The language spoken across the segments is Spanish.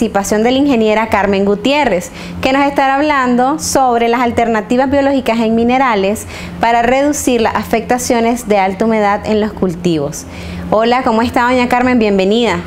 participación de la ingeniera Carmen Gutiérrez, que nos estará hablando sobre las alternativas biológicas en minerales para reducir las afectaciones de alta humedad en los cultivos. Hola, ¿cómo está doña Carmen? Bienvenida.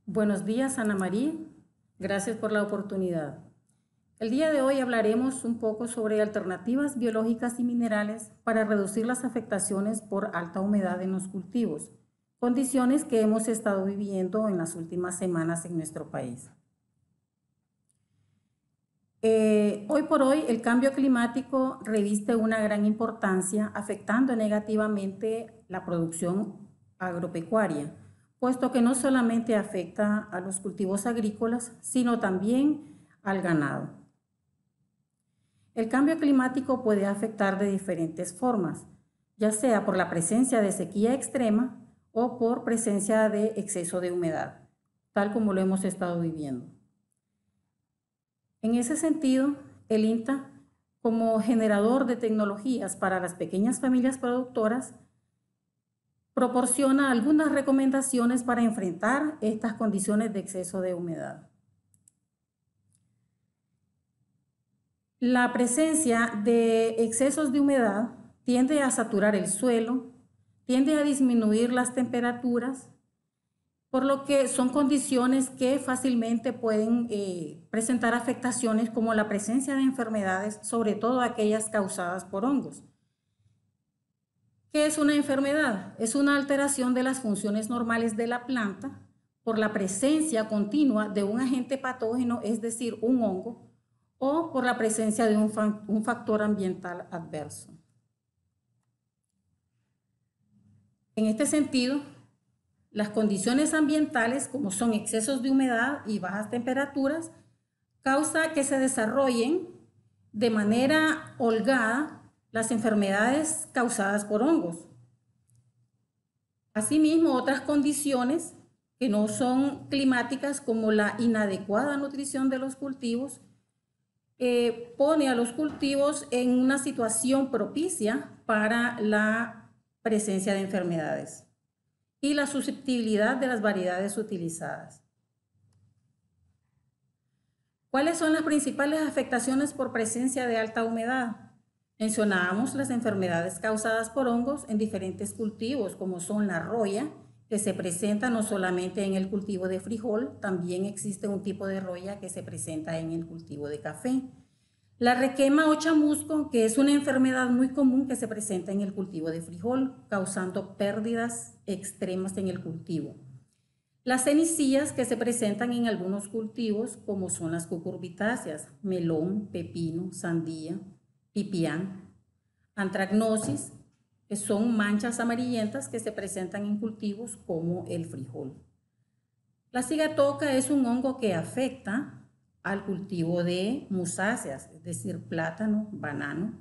Buenos días, Ana María. Gracias por la oportunidad. El día de hoy hablaremos un poco sobre alternativas biológicas y minerales para reducir las afectaciones por alta humedad en los cultivos, condiciones que hemos estado viviendo en las últimas semanas en nuestro país. Hoy por hoy el cambio climático reviste una gran importancia, afectando negativamente la producción agropecuaria, puesto que no solamente afecta a los cultivos agrícolas, sino también al ganado. El cambio climático puede afectar de diferentes formas, ya sea por la presencia de sequía extrema o por presencia de exceso de humedad, tal como lo hemos estado viviendo. En ese sentido, el INTA, como generador de tecnologías para las pequeñas familias productoras, proporciona algunas recomendaciones para enfrentar estas condiciones de exceso de humedad. La presencia de excesos de humedad tiende a saturar el suelo, tiende a disminuir las temperaturas, por lo que son condiciones que fácilmente pueden presentar afectaciones como la presencia de enfermedades, sobre todo aquellas causadas por hongos. ¿Qué es una enfermedad? Es una alteración de las funciones normales de la planta por la presencia continua de un agente patógeno, es decir, un hongo, o por la presencia de un factor ambiental adverso. En este sentido, las condiciones ambientales, como son excesos de humedad y bajas temperaturas, causa que se desarrollen de manera holgada las enfermedades causadas por hongos. Asimismo, otras condiciones que no son climáticas, como la inadecuada nutrición de los cultivos, pone a los cultivos en una situación propicia para la presencia de enfermedades y la susceptibilidad de las variedades utilizadas. ¿Cuáles son las principales afectaciones por presencia de alta humedad? Mencionábamos las enfermedades causadas por hongos en diferentes cultivos, como son la roya, que se presenta no solamente en el cultivo de frijol, también existe un tipo de roya que se presenta en el cultivo de café. La requema o chamusco, que es una enfermedad muy común que se presenta en el cultivo de frijol, causando pérdidas extremas en el cultivo. Las cenicillas, que se presentan en algunos cultivos, como son las cucurbitáceas, melón, pepino, sandía, pipián. Antracnosis, que son manchas amarillentas que se presentan en cultivos como el frijol. La cigatoca es un hongo que afecta al cultivo de musáceas, es decir, plátano, banano.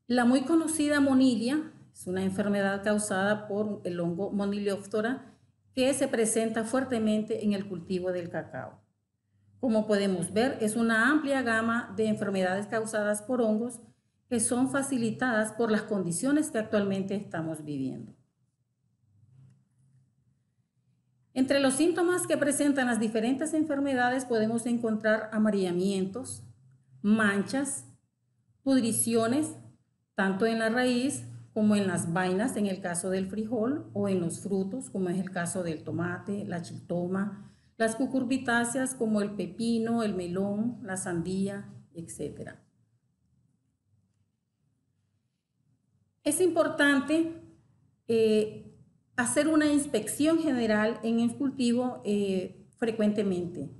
La muy conocida monilia es una enfermedad causada por el hongo Monilioptera que se presenta fuertemente en el cultivo del cacao. Como podemos ver, es una amplia gama de enfermedades causadas por hongos que son facilitadas por las condiciones que actualmente estamos viviendo. Entre los síntomas que presentan las diferentes enfermedades podemos encontrar amarillamientos, manchas, pudriciones, tanto en la raíz como en las vainas en el caso del frijol, o en los frutos como es el caso del tomate, la chiltoma, las cucurbitáceas como el pepino, el melón, la sandía, etc. Es importante hacer una inspección general en el cultivo frecuentemente.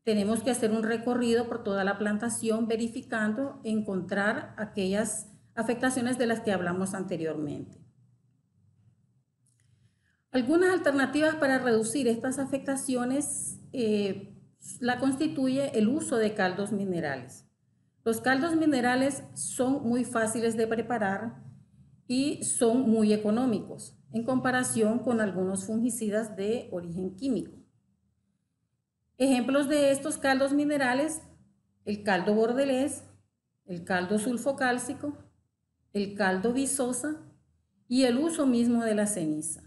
Tenemos que hacer un recorrido por toda la plantación verificando, encontrar aquellas afectaciones de las que hablamos anteriormente. Algunas alternativas para reducir estas afectaciones la constituye el uso de caldos minerales. Los caldos minerales son muy fáciles de preparar y son muy económicos en comparación con algunos fungicidas de origen químico. Ejemplos de estos caldos minerales: el caldo bordelés, el caldo sulfocálcico, el caldo visosa y el uso mismo de la ceniza.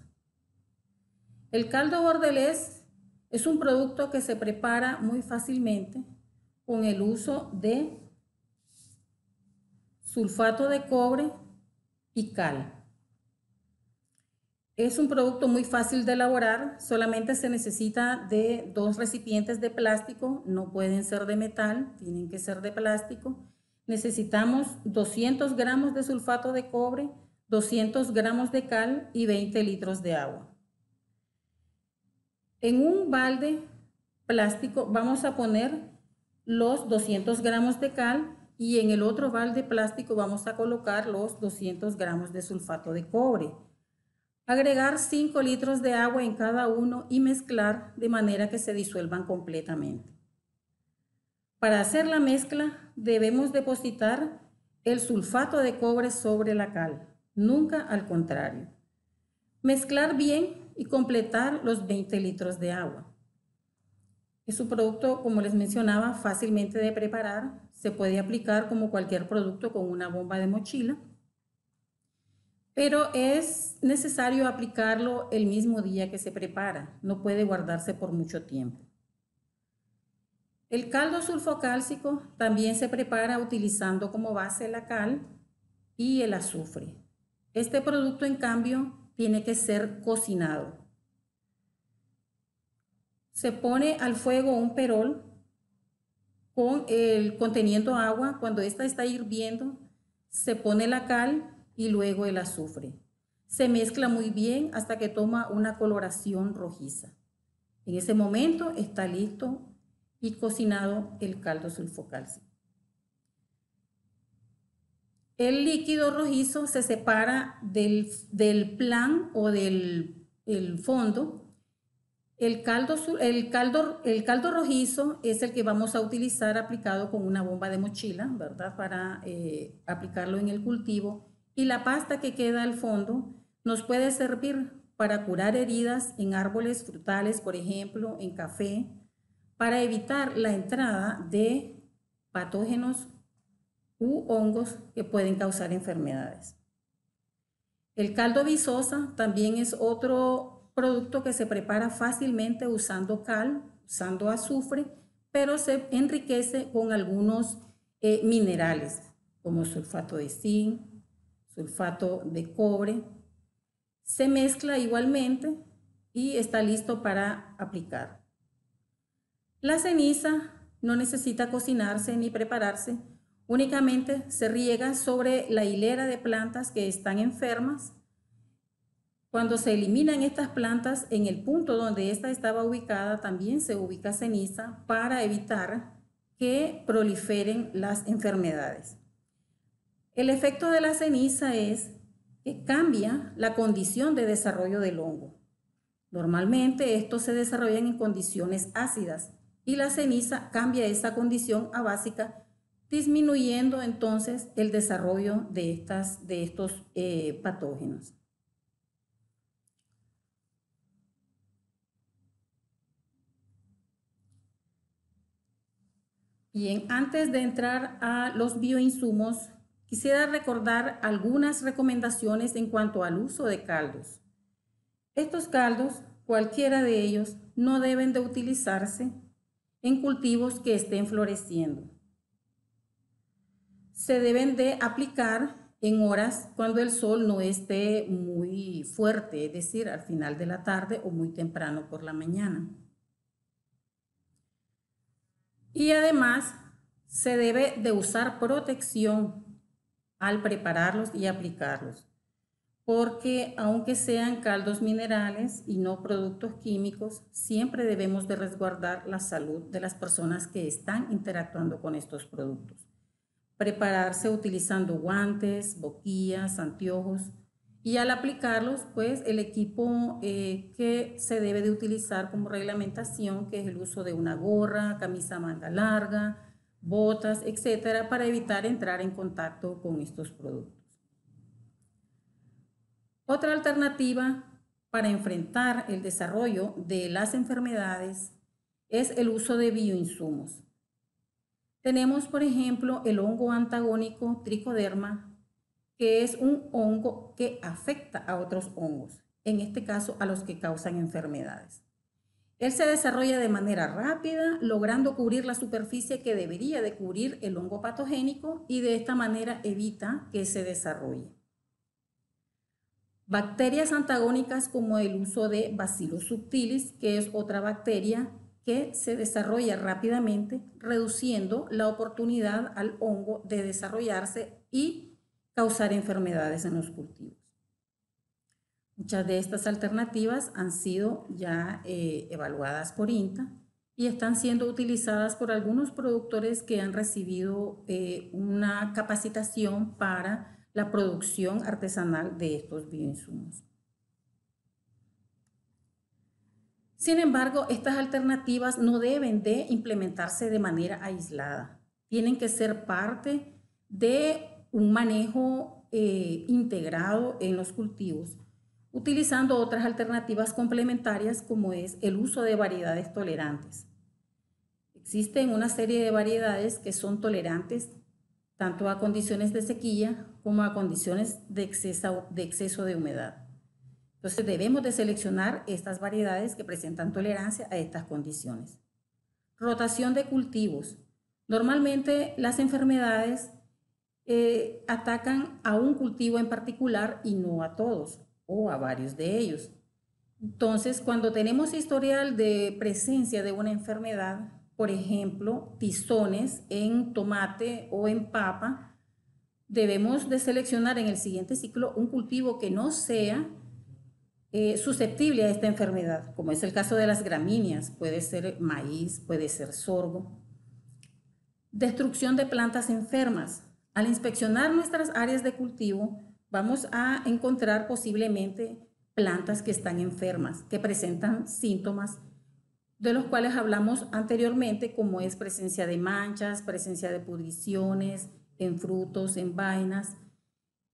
El caldo bordelés Es un producto que se prepara muy fácilmente con el uso de sulfato de cobre y cal. Es un producto muy fácil de elaborar, solamente se necesita de 2 recipientes de plástico, no pueden ser de metal, tienen que ser de plástico. Necesitamos 200 gramos de sulfato de cobre, 200 gramos de cal y 20 litros de agua. En un balde plástico vamos a poner los 200 gramos de cal y en el otro balde plástico vamos a colocar los 200 gramos de sulfato de cobre. Agregar 5 litros de agua en cada uno y mezclar de manera que se disuelvan completamente. Para hacer la mezcla debemos depositar el sulfato de cobre sobre la cal, nunca al contrario. Mezclar bien y completar los 20 litros de agua. Es un producto, como les mencionaba, fácilmente de preparar. Se puede aplicar como cualquier producto con una bomba de mochila, pero es necesario aplicarlo el mismo día que se prepara. No puede guardarse por mucho tiempo. El caldo sulfocálcico también se prepara utilizando como base la cal y el azufre. Este producto, en cambio, tiene que ser cocinado. Se pone al fuego un perol conteniendo agua. Cuando ésta está hirviendo, se pone la cal y luego el azufre. Se mezcla muy bien hasta que toma una coloración rojiza. En ese momento está listo y cocinado el caldo sulfocálcico. El líquido rojizo se separa del plan o del fondo. El caldo rojizo es el que vamos a utilizar aplicado con una bomba de mochila, ¿verdad? Para aplicarlo en el cultivo. Y la pasta que queda al fondo nos puede servir para curar heridas en árboles frutales, por ejemplo, en café, para evitar la entrada de patógenos u hongos que pueden causar enfermedades. El caldo visosa también es otro producto que se prepara fácilmente usando cal, usando azufre, pero se enriquece con algunos minerales como sulfato de zinc, sulfato de cobre. Se mezcla igualmente y está listo para aplicar. La ceniza no necesita cocinarse ni prepararse, únicamente se riega sobre la hilera de plantas que están enfermas. Cuando se eliminan estas plantas, en el punto donde esta estaba ubicada también se ubica ceniza para evitar que proliferen las enfermedades. El efecto de la ceniza es que cambia la condición de desarrollo del hongo. Normalmente estos se desarrollan en condiciones ácidas y la ceniza cambia esa condición a básica, disminuyendo entonces el desarrollo de estos patógenos. Bien, antes de entrar a los bioinsumos, quisiera recordar algunas recomendaciones en cuanto al uso de caldos. Estos caldos, cualquiera de ellos, no deben de utilizarse en cultivos que estén floreciendo. Se deben de aplicar en horas cuando el sol no esté muy fuerte, es decir, al final de la tarde o muy temprano por la mañana. Y además se debe de usar protección al prepararlos y aplicarlos, porque aunque sean caldos minerales y no productos químicos, siempre debemos de resguardar la salud de las personas que están interactuando con estos productos. Prepararse utilizando guantes, boquillas, anteojos, y al aplicarlos, pues el equipo que se debe de utilizar como reglamentación, que es el uso de una gorra, camisa manga larga, botas, etcétera, para evitar entrar en contacto con estos productos. Otra alternativa para enfrentar el desarrollo de las enfermedades es el uso de bioinsumos. Tenemos, por ejemplo, el hongo antagónico Trichoderma, que es un hongo que afecta a otros hongos, en este caso a los que causan enfermedades. Él se desarrolla de manera rápida, logrando cubrir la superficie que debería de cubrir el hongo patogénico y de esta manera evita que se desarrolle. Bacterias antagónicas como el uso de Bacillus subtilis, que es otra bacteria que se desarrolla rápidamente, reduciendo la oportunidad al hongo de desarrollarse y causar enfermedades en los cultivos. Muchas de estas alternativas han sido ya evaluadas por INTA y están siendo utilizadas por algunos productores que han recibido una capacitación para la producción artesanal de estos bioinsumos. Sin embargo, estas alternativas no deben de implementarse de manera aislada. Tienen que ser parte de un manejo integrado en los cultivos, utilizando otras alternativas complementarias como es el uso de variedades tolerantes. Existen una serie de variedades que son tolerantes tanto a condiciones de sequía como a condiciones de exceso de humedad. Entonces debemos de seleccionar estas variedades que presentan tolerancia a estas condiciones. Rotación de cultivos. Normalmente las enfermedades atacan a un cultivo en particular y no a todos o a varios de ellos. Entonces, cuando tenemos historial de presencia de una enfermedad, por ejemplo, tizones en tomate o en papa, debemos de seleccionar en el siguiente ciclo un cultivo que no sea susceptible a esta enfermedad, como es el caso de las gramíneas, puede ser maíz, puede ser sorgo. Destrucción de plantas enfermas. Al inspeccionar nuestras áreas de cultivo, vamos a encontrar posiblemente plantas que están enfermas, que presentan síntomas de los cuales hablamos anteriormente, como es presencia de manchas, presencia de pudriciones en frutos, en vainas.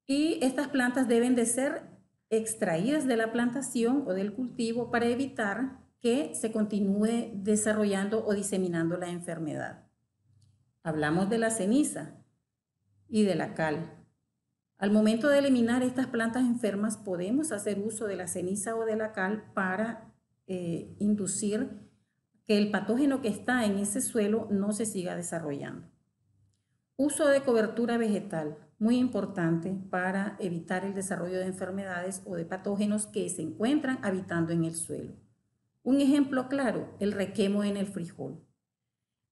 Y estas plantas deben de ser extraídas de la plantación o del cultivo para evitar que se continúe desarrollando o diseminando la enfermedad. Hablamos de la ceniza y de la cal. Al momento de eliminar estas plantas enfermas, podemos hacer uso de la ceniza o de la cal para inducir que el patógeno que está en ese suelo no se siga desarrollando. Uso de cobertura vegetal, muy importante para evitar el desarrollo de enfermedades o de patógenos que se encuentran habitando en el suelo. Un ejemplo claro, el requemo en el frijol.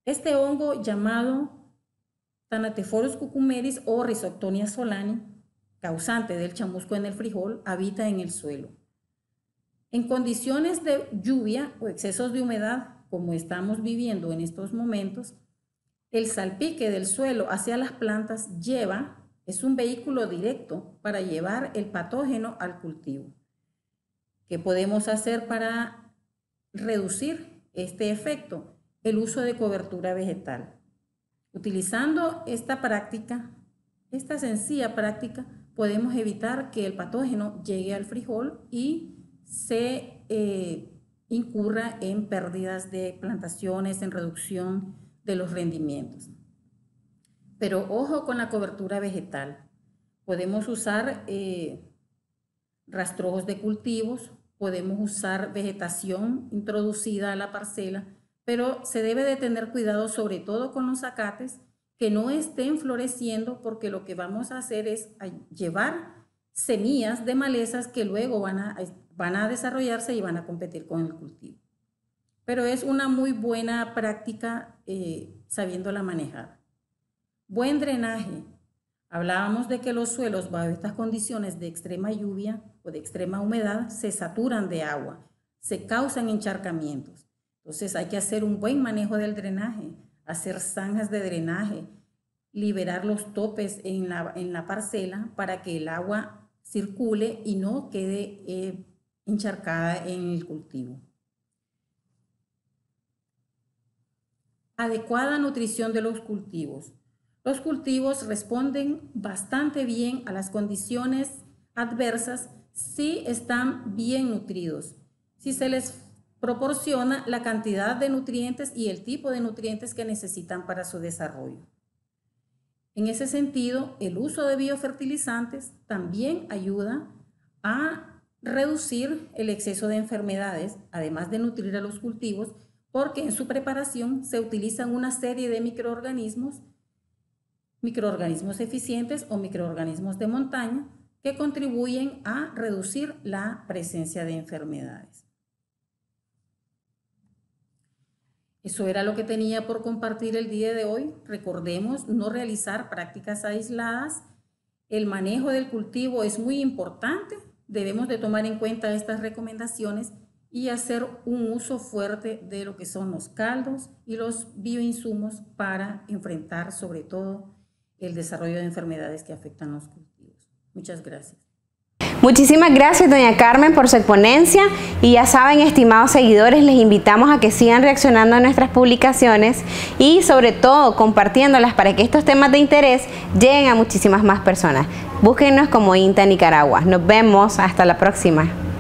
Este hongo llamado Thanatephorus cucumeris o Rhizoctonia solani, causante del chamusco en el frijol, habita en el suelo. En condiciones de lluvia o excesos de humedad, como estamos viviendo en estos momentos, el salpique del suelo hacia las plantas es un vehículo directo para llevar el patógeno al cultivo. ¿Qué podemos hacer para reducir este efecto? El uso de cobertura vegetal. Utilizando esta sencilla práctica, podemos evitar que el patógeno llegue al frijol y se incurra en pérdidas de plantaciones, en reducción de los rendimientos. Pero ojo con la cobertura vegetal. Podemos usar rastrojos de cultivos, podemos usar vegetación introducida a la parcela, pero se debe de tener cuidado sobre todo con los zacates que no estén floreciendo, porque lo que vamos a hacer es llevar semillas de malezas que luego van a desarrollarse y van a competir con el cultivo. Pero es una muy buena práctica sabiéndola manejar. Buen drenaje. Hablábamos de que los suelos bajo estas condiciones de extrema lluvia o de extrema humedad se saturan de agua, se causan encharcamientos. Entonces hay que hacer un buen manejo del drenaje, hacer zanjas de drenaje, liberar los topes en la parcela para que el agua circule y no quede encharcada en el cultivo. Adecuada nutrición de los cultivos. Los cultivos responden bastante bien a las condiciones adversas si están bien nutridos, si se les proporciona la cantidad de nutrientes y el tipo de nutrientes que necesitan para su desarrollo. En ese sentido, el uso de biofertilizantes también ayuda a reducir el exceso de enfermedades, además de nutrir a los cultivos, porque en su preparación se utilizan una serie de microorganismos eficientes o microorganismos de montaña que contribuyen a reducir la presencia de enfermedades. Eso era lo que tenía por compartir el día de hoy. Recordemos no realizar prácticas aisladas. El manejo del cultivo es muy importante. Debemos de tomar en cuenta estas recomendaciones y hacer un uso fuerte de lo que son los caldos y los bioinsumos para enfrentar sobre todo el desarrollo de enfermedades que afectan los cultivos. Muchas gracias. Muchísimas gracias, doña Carmen, por su exponencia, y ya saben, estimados seguidores, les invitamos a que sigan reaccionando a nuestras publicaciones y sobre todo compartiéndolas para que estos temas de interés lleguen a muchísimas más personas. Búsquennos como INTA Nicaragua. Nos vemos, hasta la próxima.